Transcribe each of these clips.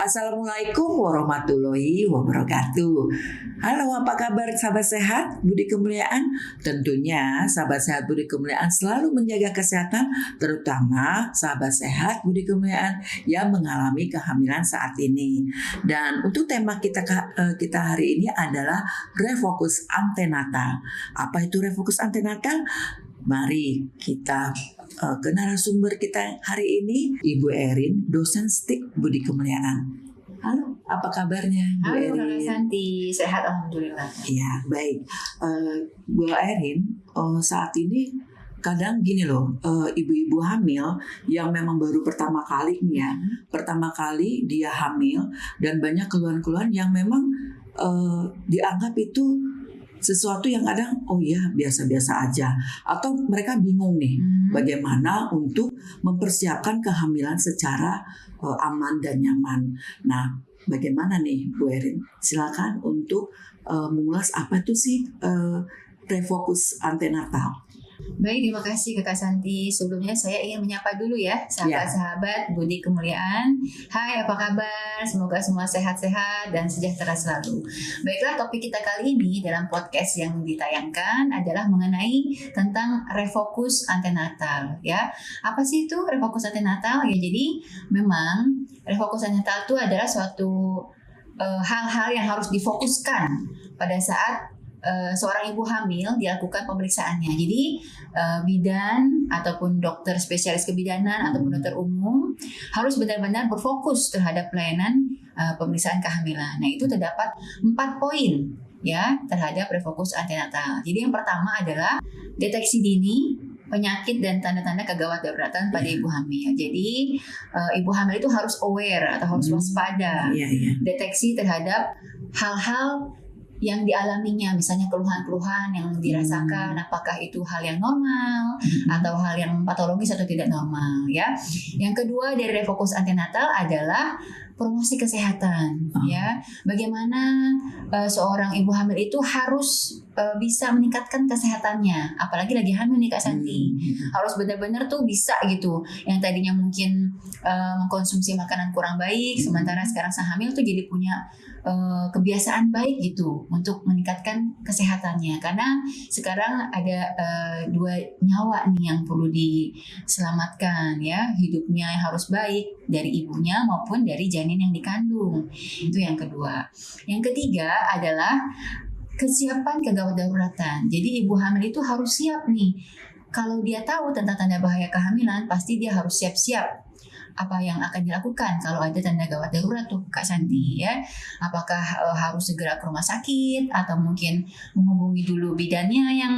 Assalamualaikum warahmatullahi wabarakatuh. Halo, apa kabar sahabat sehat Budi Kemuliaan? Tentunya sahabat sehat Budi Kemuliaan selalu menjaga kesehatan, terutama sahabat sehat Budi Kemuliaan yang mengalami kehamilan saat ini. Dan untuk tema kita hari ini adalah refokus antenatal. Apa itu refokus antenatal? Mari kita ke narasumber kita hari ini, Ibu Erin, dosen STIK Budi Kemuliaan. Halo, apa kabarnya Bu Erin? Halo Kak Santi, sehat alhamdulillah. Iya, baik. Bu Erin, saat ini kadang gini loh, ibu-ibu hamil yang memang baru pertama kali nih ya, pertama kali dia hamil dan banyak keluhan-keluhan yang memang dianggap itu sesuatu yang kadang biasa-biasa aja, atau mereka bingung nih bagaimana untuk mempersiapkan kehamilan secara aman dan nyaman. Nah, bagaimana nih Bu Erin? Silakan untuk mengulas apa itu sih refokus antenatal. Baik, terima kasih Kak Santi. Sebelumnya saya ingin menyapa dulu ya sahabat-sahabat Budi Kemuliaan. Hai, apa kabar? Semoga semua sehat-sehat dan sejahtera selalu. Baiklah, topik kita kali ini dalam podcast yang ditayangkan adalah mengenai tentang refokus antenatal ya. Apa sih itu refokus antenatal? Ya, jadi memang refokus antenatal itu adalah suatu hal-hal yang harus difokuskan pada saat seorang ibu hamil dilakukan pemeriksaannya. Jadi bidan ataupun dokter spesialis kebidanan ataupun dokter umum harus benar-benar berfokus terhadap pelayanan pemeriksaan kehamilan. Nah, itu terdapat 4 poin ya terhadap refokus antenatal. Jadi yang pertama adalah deteksi dini penyakit dan tanda-tanda kegawat daruratan pada ibu hamil. Jadi ibu hamil itu harus aware atau harus waspada. Deteksi terhadap hal-hal yang dialaminya, misalnya keluhan-keluhan yang dirasakan, apakah itu hal yang normal atau hal yang patologis atau tidak normal ya. Yang kedua dari refokus antenatal adalah promosi kesehatan ya. Bagaimana seorang ibu hamil itu harus bisa meningkatkan kesehatannya, apalagi lagi hamil nih Kak Santi. Harus benar-benar tuh bisa gitu. Yang tadinya mungkin mengkonsumsi makanan kurang baik, sementara sekarang sang hamil tuh jadi punya kebiasaan baik gitu untuk meningkatkan kesehatannya. Karena sekarang ada 2 nyawa nih yang perlu diselamatkan ya. Hidupnya harus baik dari ibunya maupun dari janin yang dikandung. Itu yang kedua. Yang ketiga adalah kesiapan kegawat daruratan. Jadi ibu hamil itu harus siap nih. Kalau dia tahu tentang tanda bahaya kehamilan, pasti dia harus siap-siap apa yang akan dilakukan kalau ada tanda gawat darurat tuh Kak Santi ya. Apakah harus segera ke rumah sakit atau mungkin menghubungi dulu bidannya yang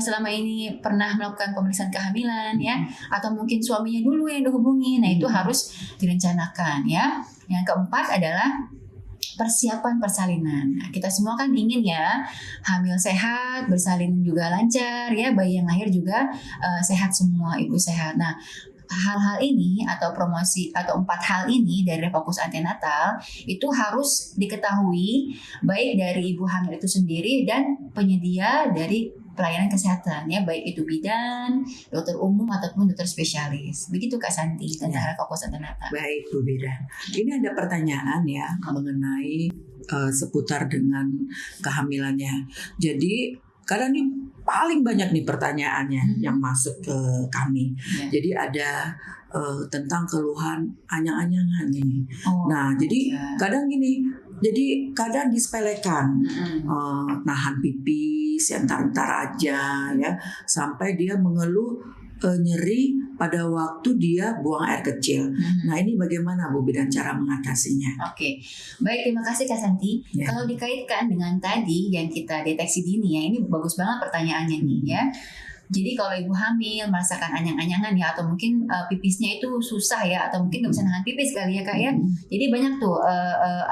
selama ini pernah melakukan pemeriksaan kehamilan ya, atau mungkin suaminya dulu yang dihubungi. Nah, itu harus direncanakan ya. Yang keempat adalah persiapan persalinan. Nah, kita semua kan ingin ya hamil sehat, bersalin juga lancar ya, bayi yang lahir juga sehat semua, ibu sehat. Nah, hal-hal ini atau promosi atau 4 hal ini dari refokus antenatal itu harus diketahui baik dari ibu hamil itu sendiri dan penyedia dari pelayanan kesehatan ya, baik itu bidan, dokter umum ataupun dokter spesialis. Begitu Kak Santi tentang refokus antenatal. Baik Bu Bida. Ini ada pertanyaan ya mengenai seputar dengan kehamilannya. Jadi kadang nih paling banyak nih pertanyaannya yang masuk ke kami. Jadi ada tentang keluhan anyang-anyangan nih. Jadi kadang gini, jadi kadang disepelekan, nahan pipis, entar-entar aja ya, sampai dia mengeluh nyeri pada waktu dia buang air kecil. Nah, ini bagaimana Bu Bidan cara mengatasinya? Oke, baik, terima kasih Kak Santi. Kalau dikaitkan dengan tadi yang kita deteksi dini ya, ini bagus banget pertanyaannya nih ya. Jadi kalau ibu hamil merasakan anyang-anyangan ya, atau mungkin pipisnya itu susah ya, atau mungkin nggak bisa nahan pipis kali ya Kak ya. Jadi banyak tuh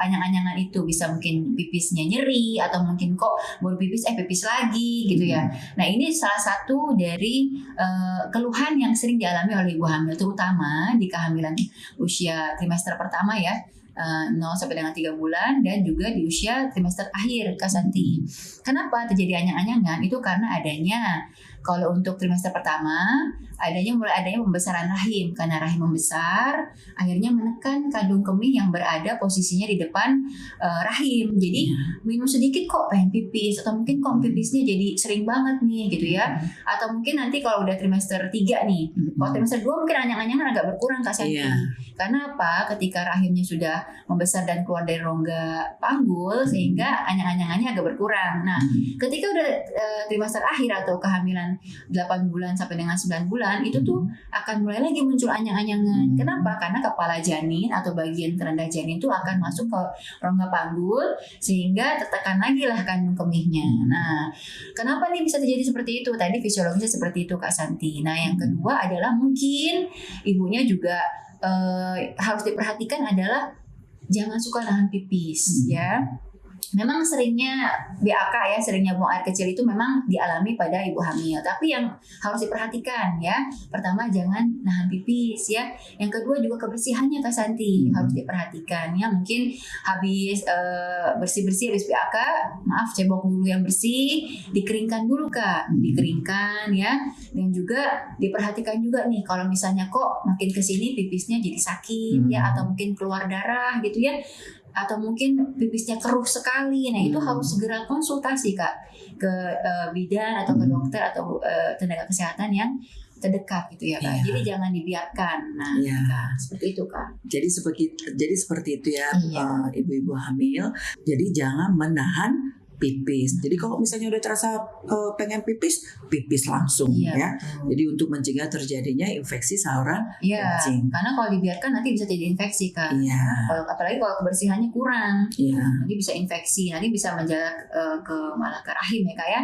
anyang-anyangan itu, bisa mungkin pipisnya nyeri, atau mungkin kok baru pipis pipis lagi gitu ya. Nah, ini salah satu dari keluhan yang sering dialami oleh ibu hamil, terutama di kehamilan usia trimester pertama ya. 0 sampai dengan 3 bulan, dan juga di usia trimester akhir Kak Santi. Kenapa terjadi anyang-anyangan? Itu karena adanya Kalau untuk trimester pertama mulai adanya pembesaran rahim, karena rahim membesar akhirnya menekan kandung kemih yang berada posisinya di depan rahim. Jadi minum sedikit kok pengen pipis, atau mungkin kok pipisnya jadi sering banget nih gitu ya. Atau mungkin nanti kalau udah trimester 3 nih, kalau trimester 2 mungkin anyang-anyangan agak berkurang Kak Santi. Karena apa? Ketika rahimnya sudah membesar dan keluar dari rongga panggul, sehingga anyang-anyangannya agak berkurang. Nah, ketika udah trimester akhir atau kehamilan 8 bulan sampai dengan 9 bulan, itu tuh akan mulai lagi muncul anyang-anyangan. Kenapa? Karena kepala janin atau bagian terendah janin itu akan masuk ke rongga panggul, sehingga tertekan lagi lah kandung kemihnya. Nah, kenapa nih bisa terjadi seperti itu? Tadi fisiologisnya seperti itu Kak Santi. Nah, yang kedua adalah mungkin ibunya juga harus diperhatikan adalah jangan suka nahan pipis ya. Memang seringnya BAK ya, seringnya buang air kecil itu memang dialami pada ibu hamil. Tapi yang harus diperhatikan ya, pertama jangan nahan pipis ya. Yang kedua juga kebersihannya Kak Santi harus diperhatikan ya. Mungkin habis bersih-bersih habis BAK, maaf cebok dulu yang bersih, dikeringkan dulu Kak, dikeringkan ya. Dan juga diperhatikan juga nih kalau misalnya kok makin kesini pipisnya jadi sakit ya, atau mungkin keluar darah gitu ya, atau mungkin pipisnya keruh sekali. Nah, itu harus segera konsultasi Kak ke bidan atau ke dokter atau tenaga kesehatan yang terdekat gitu ya Kak. Jadi jangan dibiarkan. Nah, Kak, seperti itu Kak. Jadi seperti itu ya, ibu-ibu hamil. Jadi jangan menahan pipis. Jadi kalau misalnya udah terasa pengen pipis langsung ya. Jadi untuk mencegah terjadinya infeksi saluran kencing. Karena kalau dibiarkan nanti bisa jadi infeksi Kak. Apalagi kalau kebersihannya kurang, nanti bisa infeksi, nanti bisa menjalar malah ke rahim ya Kak ya.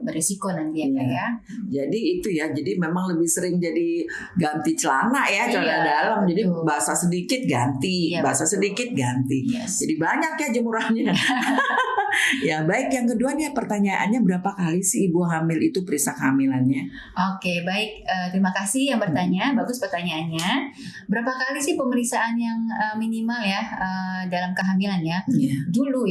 Beresiko nanti ya Kak ya. Jadi itu ya. Jadi memang lebih sering jadi ganti celana ya, celana dalam. Jadi basah sedikit ganti, basah sedikit ganti. Jadi banyak ya jemurannya. Ya baik, yang kedua nih pertanyaannya, berapa kali sih ibu hamil itu periksa kehamilannya? Oke baik, terima kasih yang bertanya, bagus pertanyaannya. Berapa kali sih pemeriksaan yang minimal ya dalam kehamilan ya? Dulu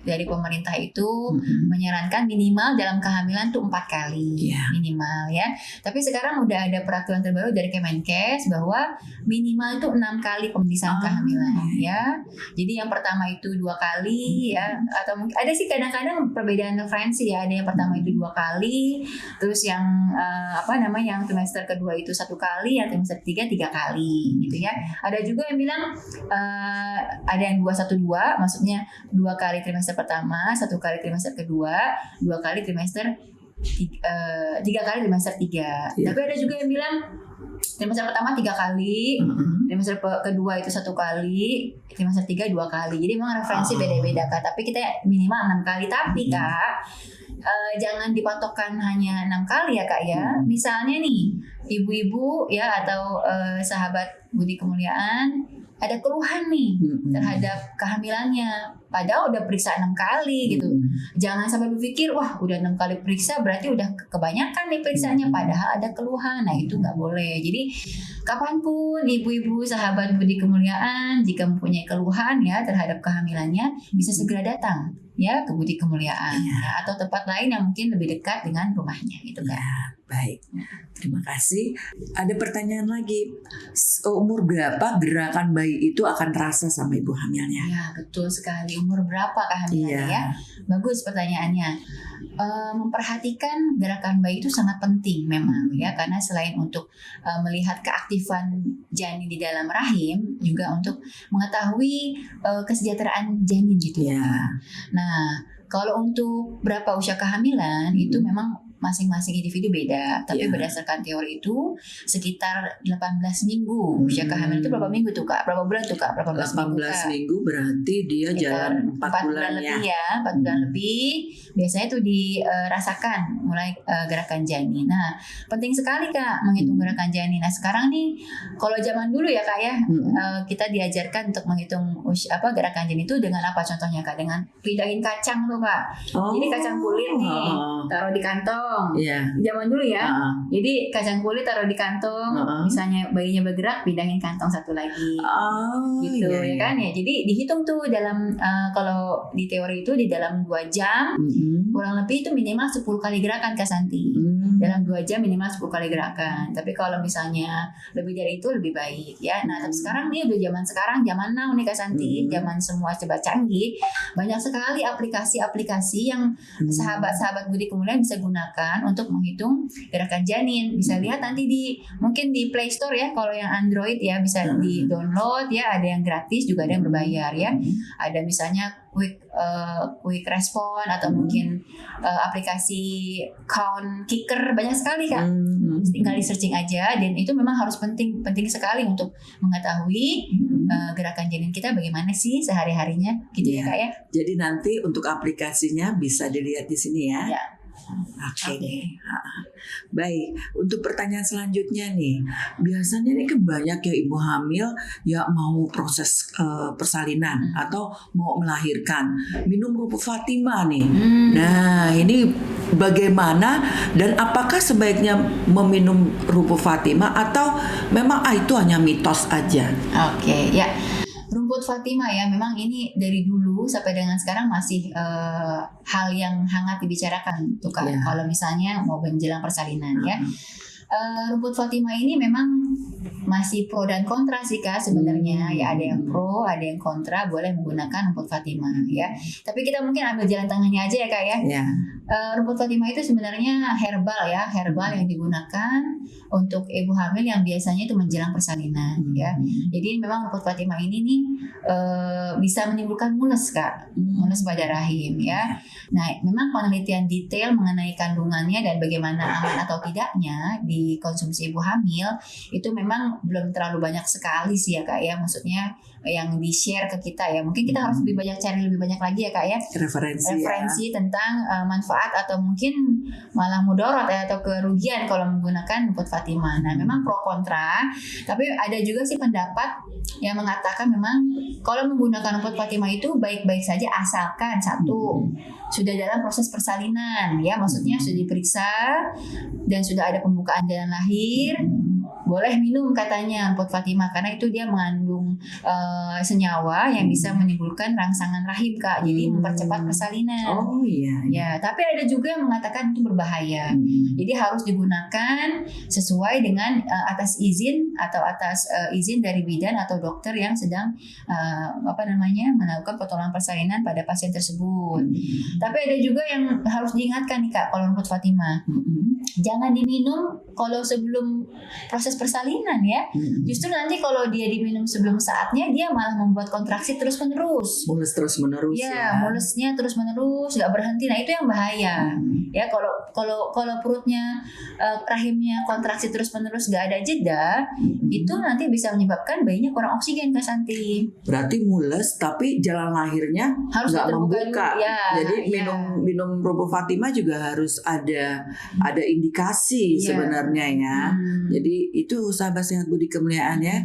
dari pemerintah itu menyarankan minimal dalam kehamilan tuh 4 kali minimal ya. Tapi sekarang udah ada peraturan terbaru dari Kemenkes bahwa minimal itu 6 kali pemeriksaan kehamilan ya. Jadi yang pertama itu 2 kali ya, atau mungkin ada sih kadang-kadang perbedaan referensi ya. Ada yang pertama itu 2 kali, terus yang yang trimester kedua itu 1 kali, yang trimester 3 kali gitu ya. Ada juga yang bilang ada yang 2-1-2, maksudnya 2 kali trimester pertama, 1 kali trimester kedua, 2 kali trimester 3 kali trimester 3. Tapi ada juga yang bilang trimester pertama 3 kali, trimester kedua itu 1 kali, trimester 3 2 kali. Jadi memang referensi beda-beda Kak. Tapi kita minimal 6 kali. Tapi Kak, jangan dipatokkan hanya 6 kali ya Kak ya. Misalnya nih, ibu-ibu ya atau sahabat Budi Kemuliaan ada keluhan nih terhadap kehamilannya, padahal udah periksa 6 kali gitu. Jangan sampai berpikir, wah udah 6 kali periksa berarti udah kebanyakan nih periksanya, padahal ada keluhan. Nah itu nggak boleh. Jadi kapanpun ibu-ibu sahabat Budi Kemuliaan jika mempunyai keluhan ya terhadap kehamilannya, bisa segera datang ya ke Budi Kemuliaan ya, atau tempat lain yang mungkin lebih dekat dengan rumahnya gitu kan. Baik, terima kasih. Ada pertanyaan lagi, umur berapa gerakan bayi itu akan terasa sama ibu hamilnya? Ya betul sekali, umur berapa kehamilannya ya? Bagus pertanyaannya. Memperhatikan gerakan bayi itu sangat penting memang ya, karena selain untuk melihat keaktifan janin di dalam rahim, juga untuk mengetahui kesejahteraan janin gitu ya. Nah, kalau untuk berapa usia kehamilan itu memang masing-masing individu beda, tapi berdasarkan teori itu sekitar 18 minggu. Usia kehamilan itu berapa minggu tuh Kak? Berapa bulan tuh Kak? 18 minggu berarti dia sekitar jalan 4 bulan lebih ya. 4 bulan lebih. Biasanya itu dirasakan mulai gerakan janin. Nah, penting sekali Kak menghitung gerakan janin. Nah, sekarang nih kalau zaman dulu ya Kak ya, kita diajarkan untuk menghitung gerakan janin itu dengan apa contohnya Kak? Dengan pindahin kacang tuh Kak. Jadi kacang kulit nih taruh di kantong. kantong. Iya. Zaman dulu ya. Heeh. Jadi kacang kulit taruh di kantong, misalnya bayinya bergerak, pindahin kantong satu lagi. Oh, Gitu iya, ya kan ya. Jadi dihitung tuh dalam kalau di teori itu di dalam 2 jam kurang lebih itu minimal 10 kali gerakan Kak Santi. Dalam 2 jam minimal 10 kali gerakan. Tapi kalau misalnya lebih dari itu lebih baik ya. Nah, tapi sekarang nih udah zaman sekarang, zaman now nih Kak Santi, zaman semua coba canggih. Banyak sekali aplikasi-aplikasi yang sahabat-sahabat Budi Kemuliaan bisa gunakan untuk menghitung gerakan janin. Bisa lihat nanti mungkin di Play Store ya, kalau yang Android ya bisa di-download ya, ada yang gratis juga ada yang berbayar ya. Ada misalnya quick respon atau mungkin aplikasi count kicker, banyak sekali Kak. Tinggal di searching aja, dan itu memang harus penting sekali untuk mengetahui gerakan janin kita bagaimana sih sehari-harinya gitu ya Kak ya. Jadi nanti untuk aplikasinya bisa dilihat di sini ya. Ya. Oke deh. Baik, untuk pertanyaan selanjutnya nih, biasanya nih kan banyak ya ibu hamil ya mau proses persalinan atau mau melahirkan, minum Rumput Fatima nih. Nah, ini bagaimana dan apakah sebaiknya meminum Rumput Fatima atau memang itu hanya mitos aja? Oke, ya. Rumput Fatima ya, memang ini dari dulu sampai dengan sekarang masih hal yang hangat dibicarakan tuh Kak. Yeah. Kalau misalnya mau menjelang persalinan ya. Rumput Fatima ini memang masih pro dan kontra sih Kak sebenarnya. Ya ada yang pro, ada yang kontra, boleh menggunakan rumput Fatima ya. Tapi kita mungkin ambil jalan tengahnya aja ya Kak ya. Yeah. Rumput Fatima itu sebenarnya herbal yang digunakan untuk ibu hamil yang biasanya itu menjelang persalinan ya. Jadi memang rumput Fatima ini nih bisa menimbulkan mules Kak, mules pada rahim ya. Nah, memang penelitian detail mengenai kandungannya dan bagaimana aman atau tidaknya dikonsumsi ibu hamil itu memang belum terlalu banyak sekali sih ya Kak ya. Maksudnya yang di-share ke kita ya. Mungkin kita harus lebih banyak cari lebih banyak lagi ya Kak ya. Referensi tentang manfaat atau mungkin malah mudarat ya, atau kerugian kalau menggunakan rumput Fatima. Nah, memang pro kontra, tapi ada juga sih pendapat yang mengatakan memang kalau menggunakan rumput Fatima itu baik-baik saja asalkan satu sudah dalam proses persalinan ya, maksudnya sudah diperiksa dan sudah ada pembukaan jalan lahir, boleh minum katanya rumput Fatima karena itu dia mengandung senyawa yang bisa menimbulkan rangsangan rahim Kak, jadi mempercepat persalinan. Oh iya. Ya, tapi ada juga yang mengatakan itu berbahaya. Jadi harus digunakan sesuai dengan atas izin dari bidan atau dokter yang sedang melakukan pertolongan persalinan pada pasien tersebut. Tapi ada juga yang harus diingatkan nih Kak, kalau rumput Fatima jangan diminum kalau sebelum proses persalinan ya. Justru nanti kalau dia diminum sebelum saatnya, dia malah membuat kontraksi terus-menerus. Mules terus-menerus ya. Mulesnya terus-menerus, nggak berhenti. Nah, itu yang bahaya. Ya, kalau perutnya rahimnya kontraksi terus-menerus nggak ada jeda, itu nanti bisa menyebabkan bayinya kurang oksigen Kak Santi. Berarti mules tapi jalan lahirnya harus nggak membuka. Ya, jadi minum Rumput Fatima juga harus ada indikasi sebenarnya ya. Jadi itu sahabat sehat Budi Kemuliaan ya,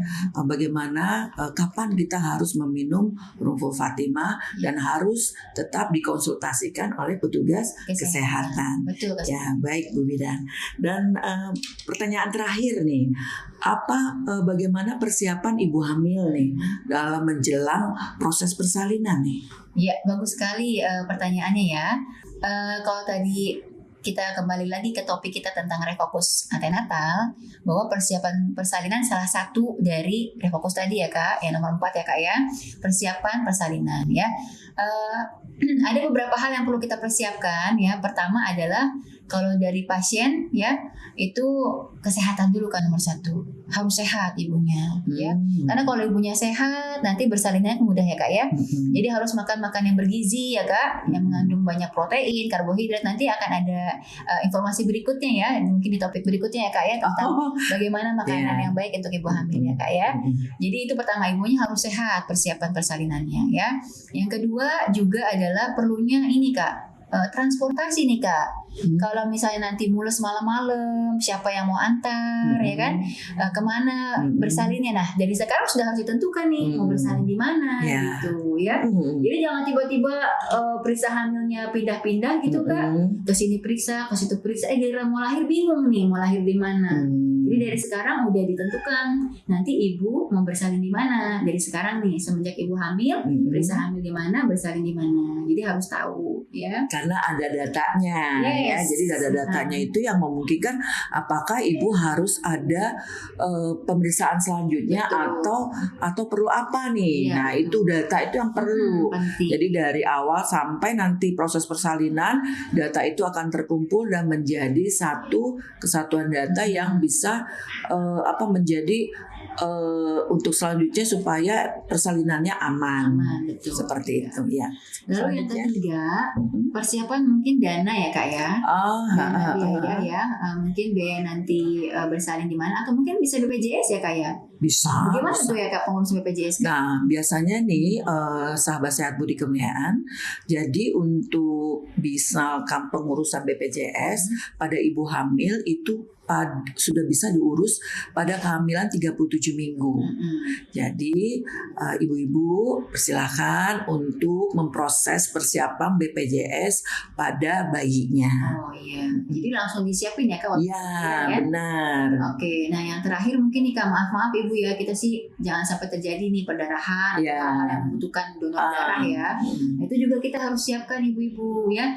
bagaimana kapan kita harus meminum Rumput Fatima dan harus tetap dikonsultasikan oleh petugas kesehatan. Betul, ya, baik Bu Bidan. Dan pertanyaan terakhir nih, bagaimana persiapan ibu hamil nih dalam menjelang proses persalinan nih? Ya, bagus sekali pertanyaannya ya. Kalau tadi kita kembali lagi ke topik kita tentang refokus antenatal, bahwa persiapan persalinan salah satu dari refokus tadi ya Kak, yang nomor 4 ya Kak ya, persiapan persalinan ya. Ada beberapa hal yang perlu kita persiapkan ya. Pertama adalah kalau dari pasien ya, itu kesehatan dulu kan nomor 1. Harus sehat ibunya ya. Karena kalau ibunya sehat, nanti bersalinannya mudah ya Kak ya. Jadi harus makan yang bergizi ya Kak, yang mengandung banyak protein, karbohidrat. Nanti akan ada informasi berikutnya ya, mungkin di topik berikutnya ya Kak ya, tentang bagaimana makanan yang baik untuk ibu hamil ya Kak ya. Jadi itu pertama, ibunya harus sehat, persiapan persalinannya ya. Yang kedua juga adalah perlunya ini Kak, transportasi nih Kak. Kalau misalnya nanti mules malam-malam, siapa yang mau antar, ya kan? Kemana bersalinnya? Nah, dari sekarang sudah harus ditentukan nih mau bersalin di mana, gitu ya. Jadi jangan tiba-tiba periksa hamilnya pindah-pindah gitu Kak. Ke sini periksa, ke situ periksa. Giliran mau lahir bingung nih, mau lahir di mana. Jadi dari sekarang udah ditentukan nanti ibu mau bersalin di mana. Dari sekarang nih semenjak ibu hamil, periksa hamil di mana, bersalin di mana. Jadi harus tahu ya. Karena ada datanya ya. Jadi ada datanya itu yang memungkinkan apakah ibu harus ada pemeriksaan selanjutnya atau perlu apa nih. Nah, itu data itu yang perlu. Jadi dari awal sampai nanti proses persalinan, data itu akan terkumpul dan menjadi satu kesatuan data yang bisa menjadi untuk selanjutnya supaya persalinannya aman betul. Seperti itu ya. Lalu yang ketiga, persiapan mungkin dana ya Kak ya. Biaya ya. Mungkin biaya nanti bersalin di mana atau mungkin bisa BPJS ya Kak ya. Bisa. Bagaimana tuh ya Kak pengurus BPJS Kak? Nah, biasanya nih sahabat sehat budi kemuliaan, jadi untuk bisa pengurusan BPJS pada ibu hamil itu sudah bisa diurus pada kehamilan 37 minggu. Jadi ibu-ibu persilakan untuk memproses persiapan BPJS pada bayinya. Oh iya. Jadi langsung disiapin ya Kak? Iya, benar. Oke, nah yang terakhir mungkin nih Kak, maaf Ibu ya, kita sih jangan sampai terjadi nih perdarahan, hal yang membutuhkan donor darah ya. Itu juga kita harus siapkan ibu-ibu ya,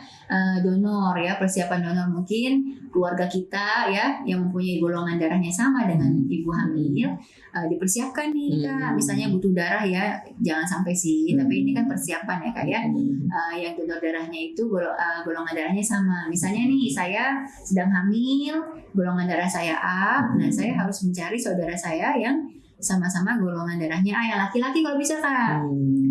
donor ya, persiapan donor mungkin keluarga kita ya yang mempunyai golongan darahnya sama dengan ibu hamil, dipersiapkan nih Kak. Misalnya butuh darah ya, jangan sampai sih, tapi ini kan persiapan ya Kak ya. Yang donor darahnya itu golongan darahnya sama. Misalnya nih saya sedang hamil, golongan darah saya A, nah saya harus mencari saudara saya yang sama-sama golongan darahnya A, yang laki-laki kalau bisa Kak.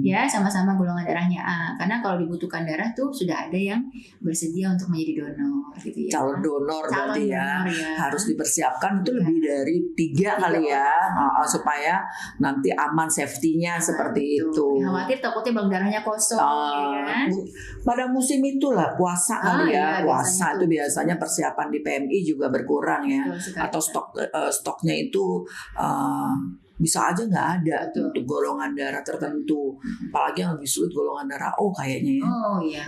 Ya, sama-sama golongan darahnya A. Karena kalau dibutuhkan darah tuh sudah ada yang bersedia untuk menjadi donor gitu ya. Calon donor berarti ya. Harus dipersiapkan itu lebih dari 3 kali ya. Supaya nanti aman safety-nya seperti itu. Khawatir takutnya bank darahnya kosong ya kan. Pada musim itulah puasa kali ya. Puasa itu biasanya persiapan di PMI juga berkurang ya. Atau stoknya itu bisa aja nggak ada untuk golongan darah tertentu, apalagi yang lebih sulit golongan darah O kayaknya ya.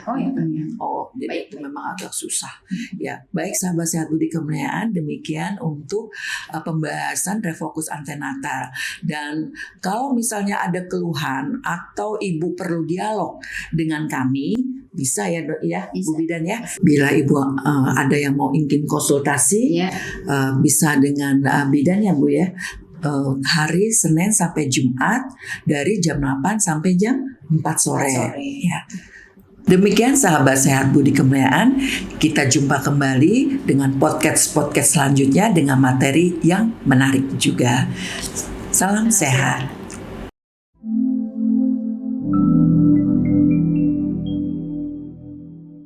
Jadi itu memang agak susah. Ya, baik sahabat sehat budi kemuliaan, demikian untuk pembahasan Refokus Antenatal. Dan kalau misalnya ada keluhan atau ibu perlu dialog dengan kami, bisa ya Dok ya, Bu Bidan ya. Bila ibu ada yang mau ingin konsultasi, bisa dengan Bidan ya Bu ya. Hari Senin sampai Jumat dari jam 8 sampai jam 4 sore. Ya. Demikian sahabat sehat budi kemuliaan, kita jumpa kembali dengan podcast selanjutnya dengan materi yang menarik juga. Salam sehat.